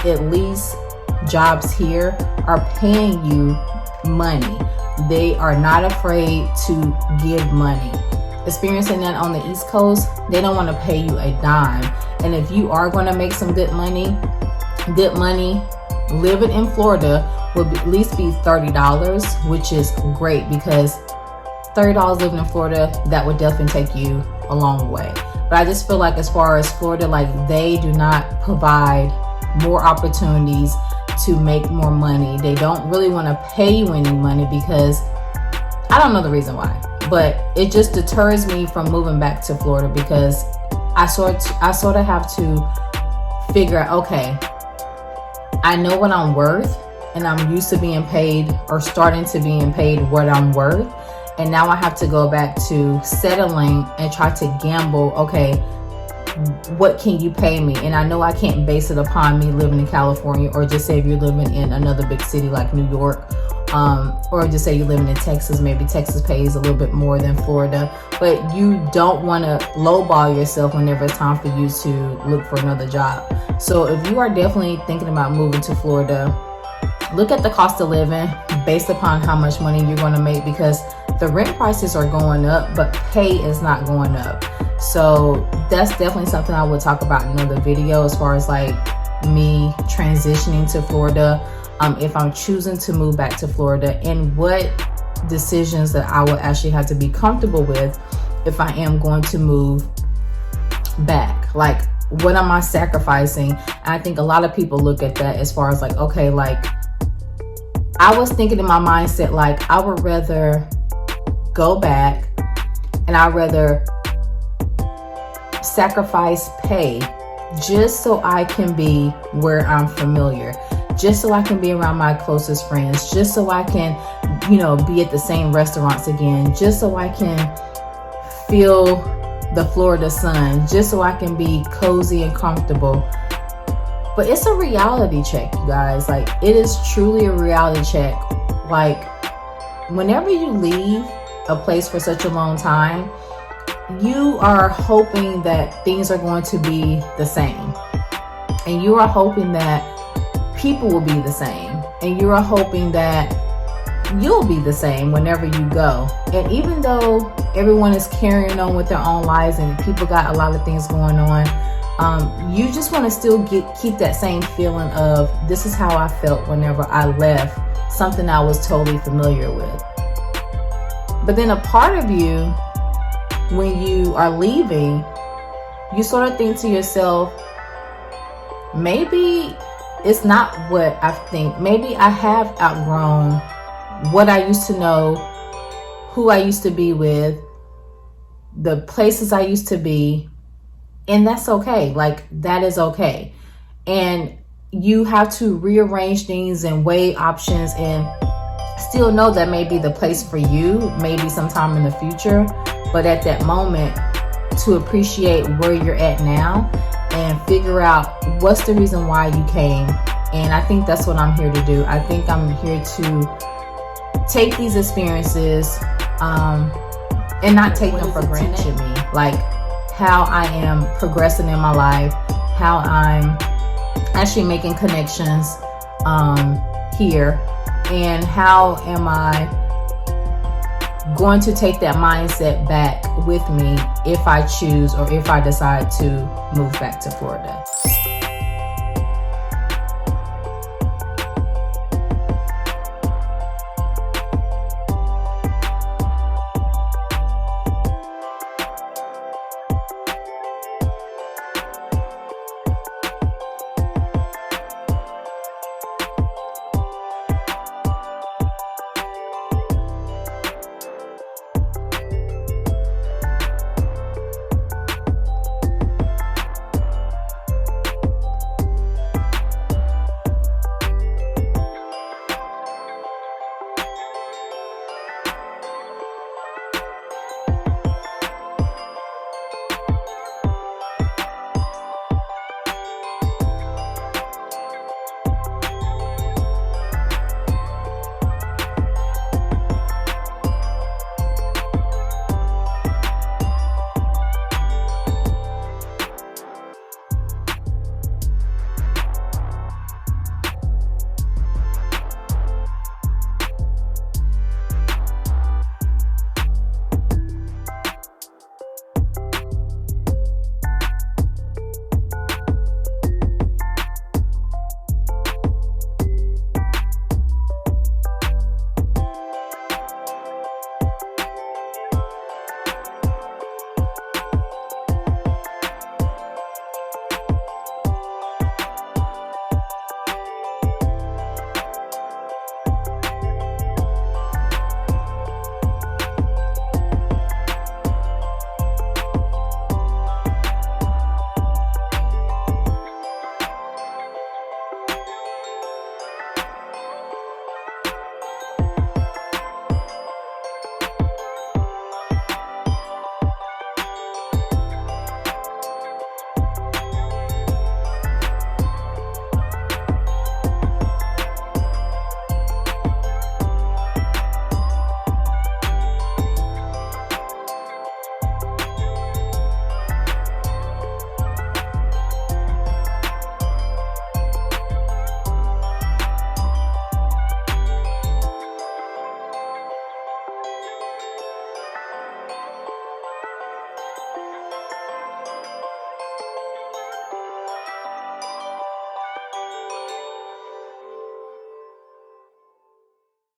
at least jobs here are paying you money. They are not afraid to give money. Experiencing that on the East Coast, they don't want to pay you a dime. And if you are going to make some good money, living in Florida will at least be $30, which is great, because $30 living in Florida, that would definitely take you a long way. But I just feel like as far as Florida, like they do not provide more opportunities to make more money. They don't really want to pay you any money because I don't know the reason why, but it just deters me from moving back to Florida, because I sort of have to figure out, okay, I know what I'm worth, and I'm used to being paid or starting to being paid what I'm worth. And now I have to go back to settling and try to gamble. Okay, what can you pay me? And I know I can't base it upon me living in California, or just say if you're living in another big city like New York, or just say you're living in Texas. Maybe Texas pays a little bit more than Florida, but you don't want to lowball yourself whenever it's time for you to look for another job. So if you are definitely thinking about moving to Florida, look at the cost of living based upon how much money you're going to make, because the rent prices are going up, but pay is not going up. So that's definitely something I would talk about in another video, as far as like me transitioning to Florida, if I'm choosing to move back to Florida, and what decisions that I will actually have to be comfortable with if I am going to move back. Like, what am I sacrificing? And I think a lot of people look at that as far as like, okay, like I was thinking in my mindset, like I would rather go back and I'd rather sacrifice pay just so I can be where I'm familiar, just so I can be around my closest friends, just so I can, be at the same restaurants again, just so I can feel the Florida sun, just so I can be cozy and comfortable. But it's a reality check, you guys. Like, it is truly a reality check. Like, whenever you leave a place for such a long time, you are hoping that things are going to be the same. And you are hoping that people will be the same. And you are hoping that you'll be the same whenever you go. And even though everyone is carrying on with their own lives and people got a lot of things going on, you just want to still keep that same feeling of, this is how I felt whenever I left something I was totally familiar with. But then a part of you, when you are leaving, you sort of think to yourself, maybe it's not what I think. Maybe I have outgrown what I used to know, who I used to be with, the places I used to be, and that's okay. Like, that is okay. And you have to rearrange things and weigh options and still know that may be the place for you, maybe sometime in the future. But at that moment, to appreciate where you're at now and figure out what's the reason why you came. And I think that's what I'm here to do. I think I'm here to take these experiences and not take them for granted. Like, how I am progressing in my life, how I'm actually making connections here, and how am I going to take that mindset back with me if I choose or if I decide to move back to Florida.